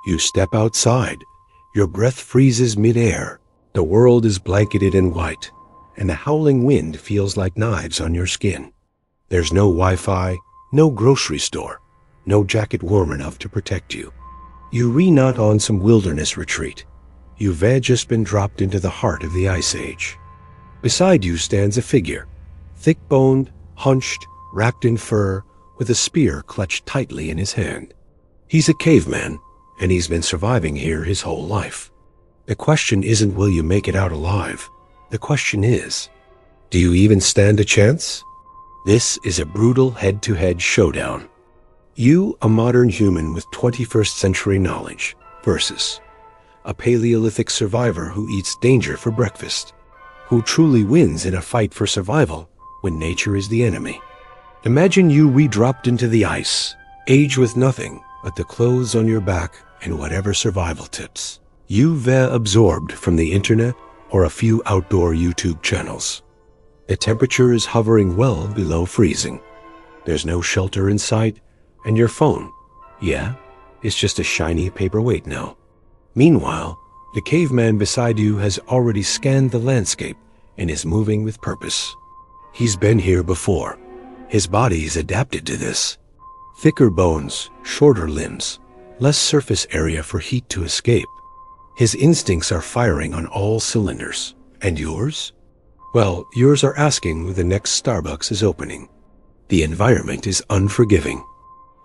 You step outside. Your breath freezes mid-air. The world is blanketed in white, and the howling wind feels like knives on your skin. There's no Wi-Fi, no grocery store, no jacket warm enough to protect you. You re-knot on some wilderness retreat. You've just been dropped into the heart of the Ice Age. Beside you stands a figure, thick-boned, hunched, wrapped in fur, with a spear clutched tightly in his hand. He's a caveman, and he's been surviving here his whole life. The question isn't will you make it out alive? The question is, do you even stand a chance? This is a brutal head-to-head showdown. You, a modern human with 21st century knowledge, versus a Paleolithic survivor who eats danger for breakfast. Who truly wins in a fight for survival when nature is the enemy? Imagine you re-dropped into the ice, aged with nothing but the clothes on your back and whatever survival tips you've absorbed from the internet or a few outdoor YouTube channels. The temperature is hovering well below freezing. There's no shelter in sight, and your phone, it's just a shiny paperweight now. Meanwhile, the caveman beside you has already scanned the landscape and is moving with purpose. He's been here before. His body's adapted to this. Thicker bones, shorter limbs, less surface area for heat to escape. His instincts are firing on all cylinders. And yours? Well, yours are asking when the next Starbucks is opening. The environment is unforgiving.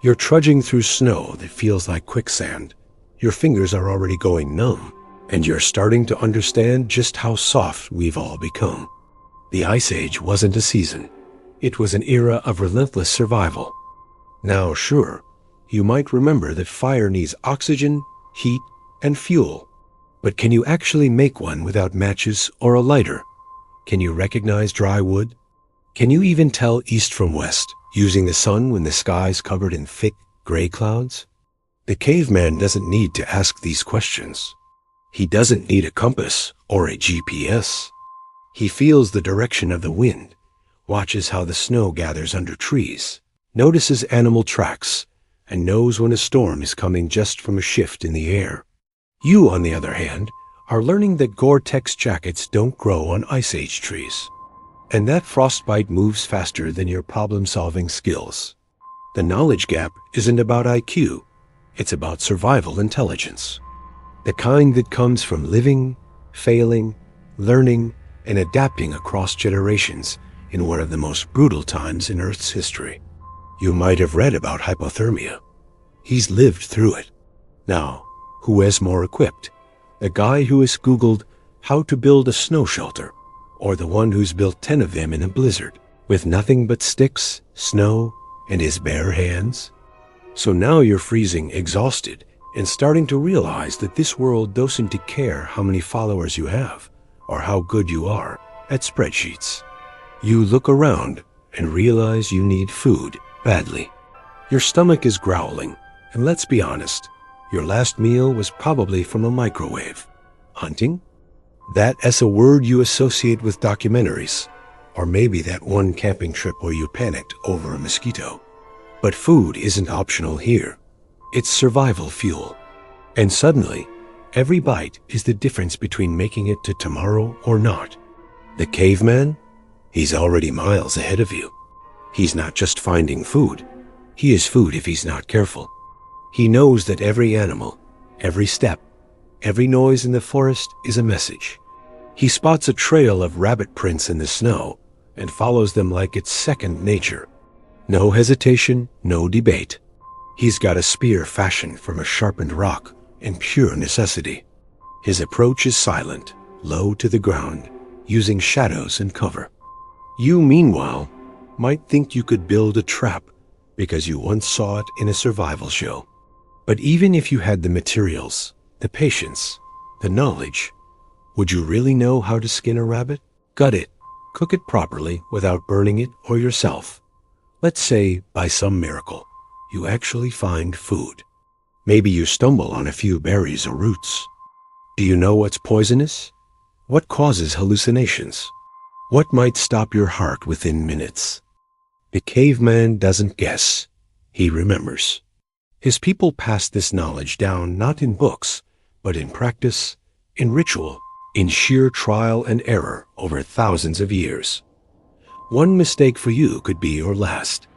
You're trudging through snow that feels like quicksand. Your fingers are already going numb, and you're starting to understand just how soft we've all become. The Ice Age wasn't a season. It was an era of relentless survival. Now, sure, you might remember that fire needs oxygen, heat, and fuel. But can you actually make one without matches or a lighter? Can you recognize dry wood? Can you even tell east from west, using the sun when the sky's covered in thick, gray clouds? The caveman doesn't need to ask these questions. He doesn't need a compass or a GPS. He feels the direction of the wind, watches how the snow gathers under trees, notices animal tracks, and knows when a storm is coming just from a shift in the air. You, on the other hand, are learning that Gore-Tex jackets don't grow on Ice Age trees, and that frostbite moves faster than your problem-solving skills. The knowledge gap isn't about IQ, it's about survival intelligence. The kind that comes from living, failing, learning, and adapting across generations in one of the most brutal times in Earth's history. You might have read about hypothermia. He's lived through it. Now, who is more equipped? The guy who has Googled how to build a snow shelter, or the one who's built 10 of them in a blizzard, with nothing but sticks, snow, and his bare hands? So now you're freezing, exhausted, and starting to realize that this world doesn't care how many followers you have, or how good you are at spreadsheets. You look around and realize you need food badly. Your stomach is growling, and let's be honest, your last meal was probably from a microwave. Hunting? That's a word you associate with documentaries, or maybe that one camping trip where you panicked over a mosquito. But food isn't optional here. It's survival fuel. And suddenly, every bite is the difference between making it to tomorrow or not. The caveman? He's already miles ahead of you. He's not just finding food. He is food if he's not careful. He knows that every animal, every step, every noise in the forest is a message. He spots a trail of rabbit prints in the snow and follows them like it's second nature. No hesitation, no debate. He's got a spear fashioned from a sharpened rock in pure necessity. His approach is silent, low to the ground, using shadows and cover. You, meanwhile, might think you could build a trap because you once saw it in a survival show. But even if you had the materials, the patience, the knowledge, would you really know how to skin a rabbit? Gut it, cook it properly without burning it or yourself. Let's say, by some miracle, you actually find food. Maybe you stumble on a few berries or roots. Do you know what's poisonous? What causes hallucinations? What might stop your heart within minutes? The caveman doesn't guess. He remembers. His people passed this knowledge down not in books, but in practice, in ritual, in sheer trial and error over thousands of years. One mistake for you could be your last.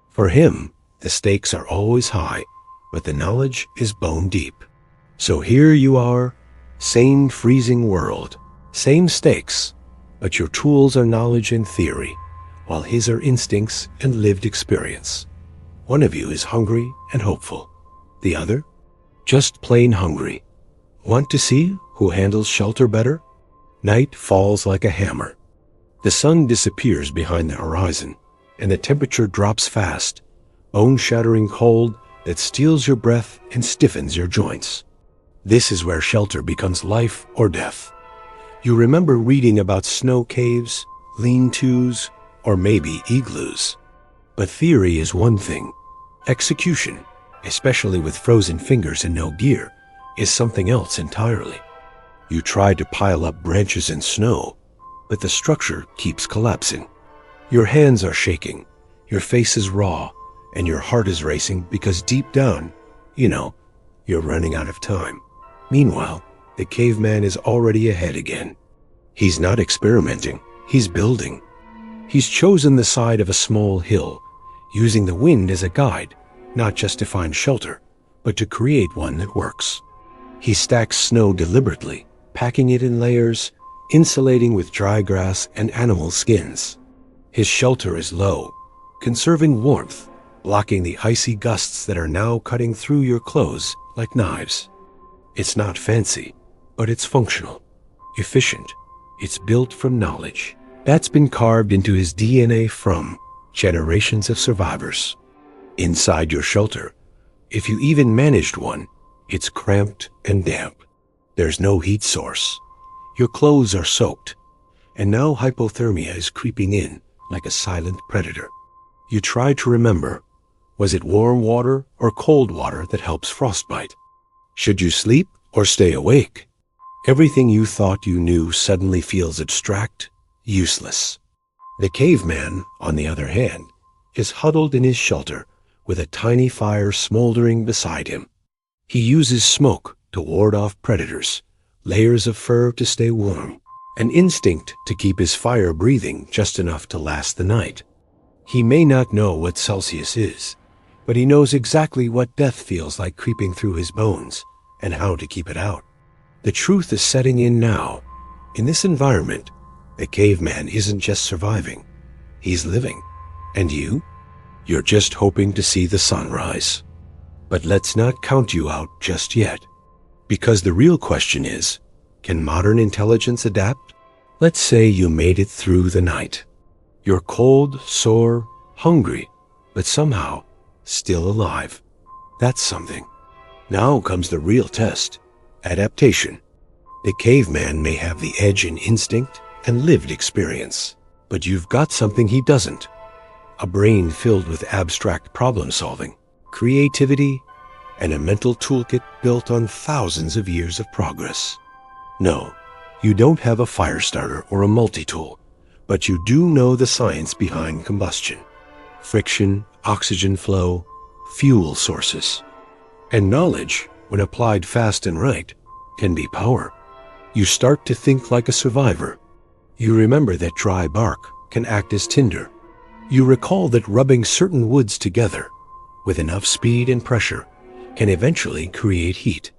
For him, the stakes are always high, but the knowledge is bone deep. So here you are, same freezing world, same stakes, but your tools are knowledge and theory, while his are instincts and lived experience. One of you is hungry and hopeful. The other, just plain hungry. Want to see who handles shelter better? Night falls like a hammer. The sun disappears behind the horizon, and the temperature drops fast, bone-shattering cold that steals your breath and stiffens your joints. This is where shelter becomes life or death. You remember reading about snow caves, lean-tos, or maybe igloos. But theory is one thing. Execution, especially with frozen fingers and no gear, is something else entirely. You try to pile up branches and snow, but the structure keeps collapsing. Your hands are shaking, your face is raw, and your heart is racing because deep down, you're running out of time. Meanwhile, the caveman is already ahead again. He's not experimenting, he's building. He's chosen the side of a small hill, using the wind as a guide, not just to find shelter, but to create one that works. He stacks snow deliberately, packing it in layers, insulating with dry grass and animal skins. His shelter is low, conserving warmth, blocking the icy gusts that are now cutting through your clothes like knives. It's not fancy, but it's functional, efficient. It's built from knowledge that's been carved into his DNA from generations of survivors. Inside your shelter, if you even managed one, it's cramped and damp. There's no heat source. Your clothes are soaked, and now hypothermia is creeping in like a silent predator. You try to remember, was it warm water or cold water that helps frostbite? Should you sleep or stay awake? Everything you thought you knew suddenly feels abstract, useless. The caveman, on the other hand, is huddled in his shelter with a tiny fire smoldering beside him. He uses smoke to ward off predators, layers of fur to stay warm, an instinct to keep his fire breathing just enough to last the night. He may not know what Celsius is, but he knows exactly what death feels like creeping through his bones and how to keep it out. The truth is setting in now. In this environment, the caveman isn't just surviving, he's living. And you? You're just hoping to see the sunrise. But let's not count you out just yet. Because the real question is, can modern intelligence adapt? Let's say you made it through the night. You're cold, sore, hungry, but somehow still alive. That's something. Now comes the real test, adaptation. The caveman may have the edge in instinct and lived experience, but you've got something he doesn't. A brain filled with abstract problem solving, creativity, and a mental toolkit built on thousands of years of progress. No, you don't have a fire starter or a multi-tool, but you do know the science behind combustion. Friction, oxygen flow, fuel sources. And knowledge, when applied fast and right, can be power. You start to think like a survivor. You remember that dry bark can act as tinder. You recall that rubbing certain woods together, with enough speed and pressure, can eventually create heat.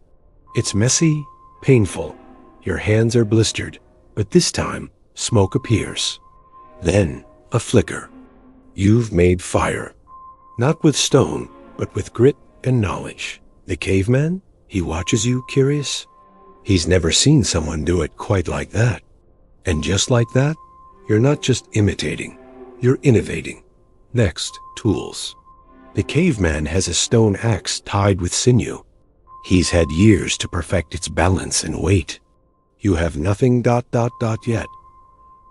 It's messy, painful. Your hands are blistered, but this time, smoke appears. Then, a flicker. You've made fire. Not with stone, but with grit and knowledge. The caveman? He watches you, curious. He's never seen someone do it quite like that. And just like that, you're not just imitating, you're innovating. Next, tools. The caveman has a stone axe tied with sinew. He's had years to perfect its balance and weight. You have nothing ... yet.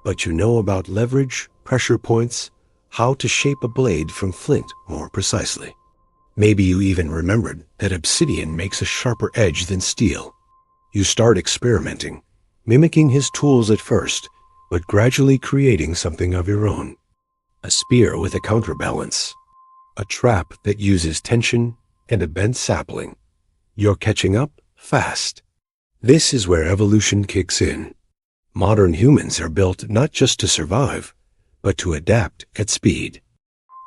But you know about leverage, pressure points, how to shape a blade from flint more precisely. Maybe you even remembered that obsidian makes a sharper edge than steel. You start experimenting, mimicking his tools at first, but gradually creating something of your own. A spear with a counterbalance. A trap that uses tension, and a bent sapling. You're catching up fast. This is where evolution kicks in. Modern humans are built not just to survive, but to adapt at speed.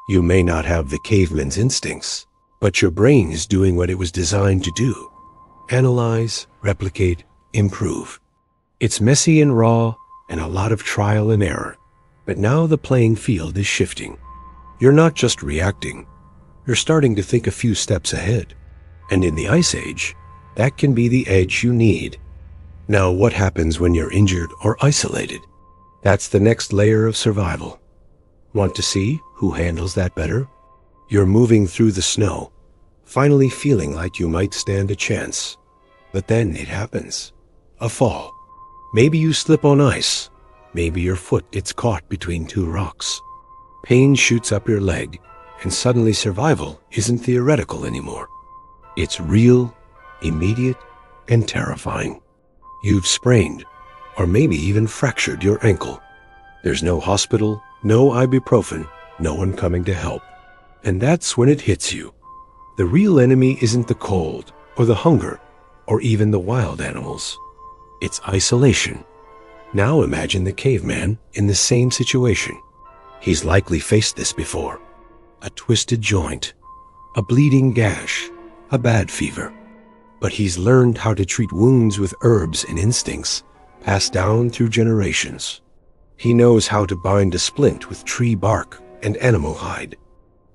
You may not have the caveman's instincts, but your brain is doing what it was designed to do. Analyze, replicate, improve. It's messy and raw, and a lot of trial and error. But now the playing field is shifting. You're not just reacting, you're starting to think a few steps ahead. And in the Ice Age, that can be the edge you need. Now, what happens when you're injured or isolated? That's the next layer of survival. Want to see who handles that better? You're moving through the snow, finally feeling like you might stand a chance. But then it happens. A fall. Maybe you slip on ice. Maybe your foot gets caught between two rocks. Pain shoots up your leg, and suddenly survival isn't theoretical anymore. It's real, immediate, and terrifying. You've sprained, or maybe even fractured your ankle. There's no hospital, no ibuprofen, no one coming to help. And that's when it hits you. The real enemy isn't the cold, or the hunger, or even the wild animals. It's isolation. Now imagine the caveman in the same situation. He's likely faced this before. A twisted joint, a bleeding gash, a bad fever. But he's learned how to treat wounds with herbs and instincts passed down through generations. He knows how to bind a splint with tree bark and animal hide.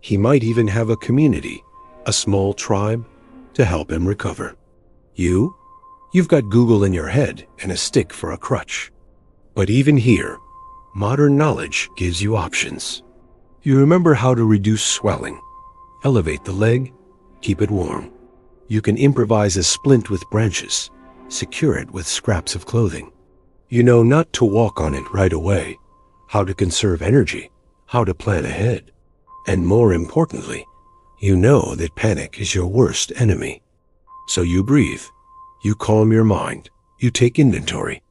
He might even have a community, a small tribe, to help him recover. You've got Google in your head and a stick for a crutch. But even here, modern knowledge gives you options. You remember how to reduce swelling, elevate the leg, keep it warm. You can improvise a splint with branches, secure it with scraps of clothing. You know not to walk on it right away, how to conserve energy, how to plan ahead. And more importantly, you know that panic is your worst enemy. So you breathe, you calm your mind, you take inventory,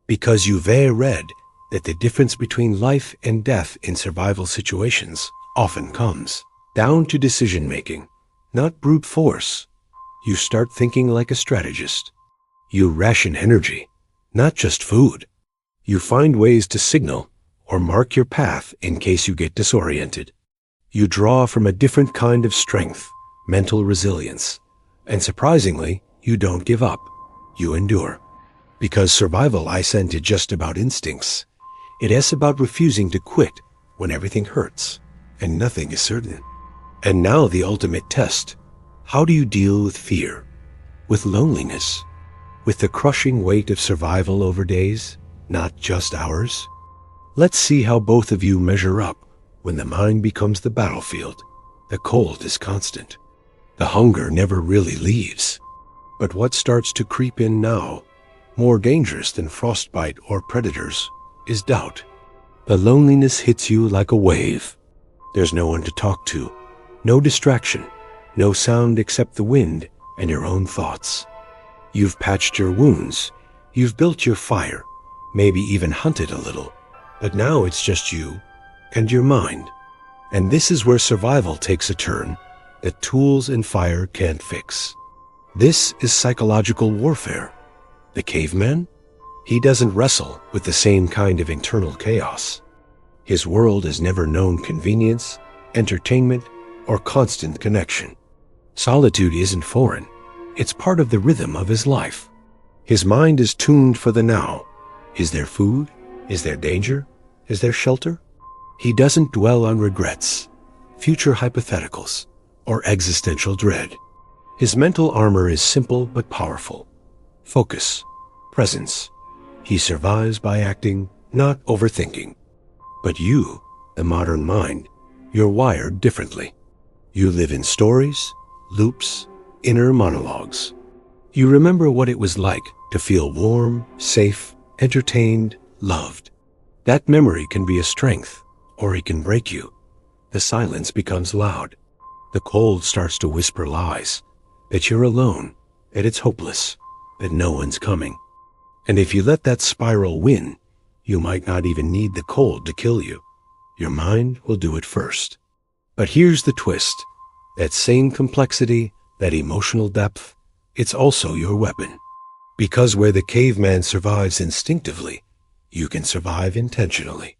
because you've read that the difference between life and death in survival situations often comes down to decision-making, not brute force. You start thinking like a strategist. You ration energy, not just food. You find ways to signal or mark your path in case you get disoriented. You draw from a different kind of strength, mental resilience. And surprisingly, you don't give up. You endure. Because survival isn't just about instincts. It is about refusing to quit when everything hurts and nothing is certain. And now the ultimate test. How do you deal with fear, with loneliness, with the crushing weight of survival over days, not just hours? Let's see how both of you measure up when the mind becomes the battlefield. The cold is constant. The hunger never really leaves. But what starts to creep in now, more dangerous than frostbite or predators, is doubt. The loneliness hits you like a wave. There's no one to talk to, no distraction, no sound except the wind and your own thoughts. You've patched your wounds, you've built your fire, maybe even hunted a little, but now it's just you and your mind. And this is where survival takes a turn that tools and fire can't fix. This is psychological warfare. The caveman? He doesn't wrestle with the same kind of internal chaos. His world has never known convenience, entertainment, or constant connection. Solitude isn't foreign. It's part of the rhythm of his life. His mind is tuned for the now. Is there food? Is there danger? Is there shelter? He doesn't dwell on regrets, future hypotheticals, or existential dread. His mental armor is simple but powerful. Focus, presence. He survives by acting, not overthinking. But you, the modern mind, you're wired differently. You live in stories, loops, inner monologues. You remember what it was like to feel warm, safe, entertained, loved. That memory can be a strength, or it can break you. The silence becomes loud. The cold starts to whisper lies, that you're alone, that it's hopeless, that no one's coming. And if you let that spiral win, you might not even need the cold to kill you. Your mind will do it first. But here's the twist. That same complexity that emotional depth, it's also your weapon. Because where the caveman survives instinctively, you can survive intentionally.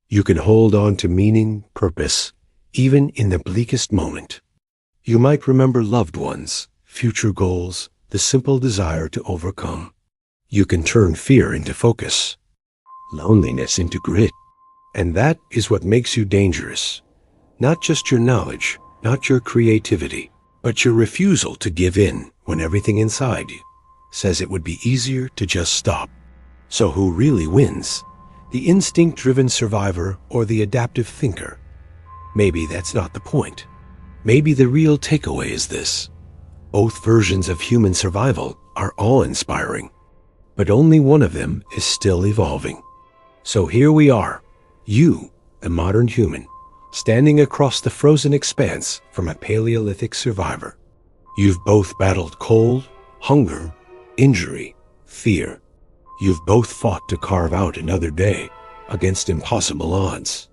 You can hold on to meaning, purpose, even in the bleakest moment. You might remember loved ones, future goals, the simple desire to overcome. You can turn fear into focus, loneliness into grit. And that is what makes you dangerous. Not just your knowledge, not your creativity, but your refusal to give in when everything inside you says it would be easier to just stop. So who really wins? The instinct-driven survivor or the adaptive thinker? Maybe that's not the point. Maybe the real takeaway is this. Both versions of human survival are awe-inspiring, but only one of them is still evolving. So here we are, you, a modern human, standing across the frozen expanse from a Paleolithic survivor. You've both battled cold, hunger, injury, fear. You've both fought to carve out another day against impossible odds.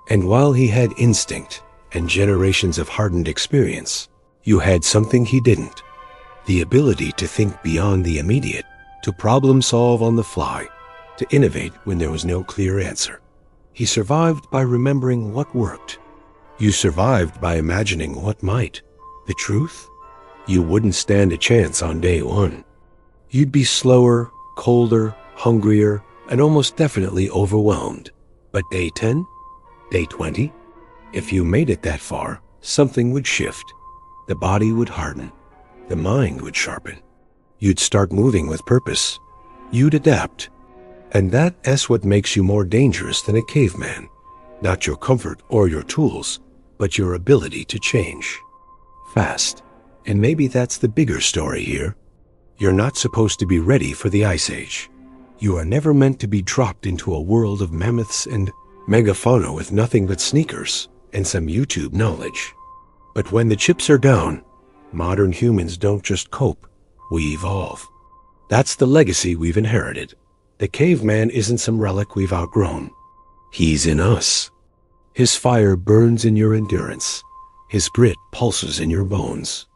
And while he had instinct and generations of hardened experience, you had something he didn't. The ability to think beyond the immediate, to problem solve on the fly, to innovate when there was no clear answer. He survived by remembering what worked. You survived by imagining what might. The truth? You wouldn't stand a chance on day one. You'd be slower, colder, hungrier, and almost definitely overwhelmed. But day 10? Day 20? If you made it that far, something would shift. The body would harden. The mind would sharpen. You'd start moving with purpose. You'd adapt. And that's what makes you more dangerous than a caveman. Not your comfort or your tools, but your ability to change. Fast. And maybe that's the bigger story here. You're not supposed to be ready for the Ice Age. You are never meant to be dropped into a world of mammoths and megafauna with nothing but sneakers and some YouTube knowledge. But when the chips are down, modern humans don't just cope, we evolve. That's the legacy we've inherited. The caveman isn't some relic we've outgrown. He's in us. His fire burns in your endurance. His grit pulses in your bones.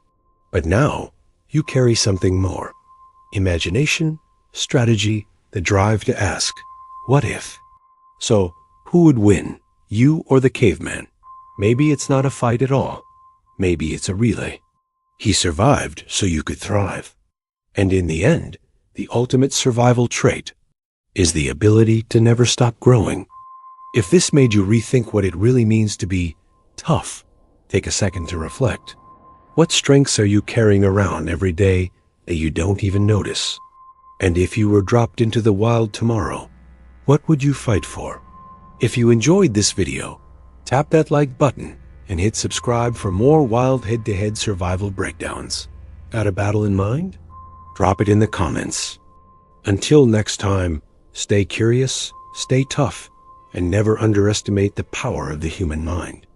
But now, you carry something more. Imagination, strategy, the drive to ask, what if? So, who would win, you or the caveman? Maybe it's not a fight at all. Maybe it's a relay. He survived so you could thrive. And in the end, the ultimate survival trait is the ability to never stop growing. If this made you rethink what it really means to be tough, take a second to reflect. What strengths are you carrying around every day that you don't even notice? And if you were dropped into the wild tomorrow, what would you fight for? If you enjoyed this video, tap that like button and hit subscribe for more wild head-to-head survival breakdowns. Got a battle in mind? Drop it in the comments. Until next time, stay curious, stay tough, and never underestimate the power of the human mind.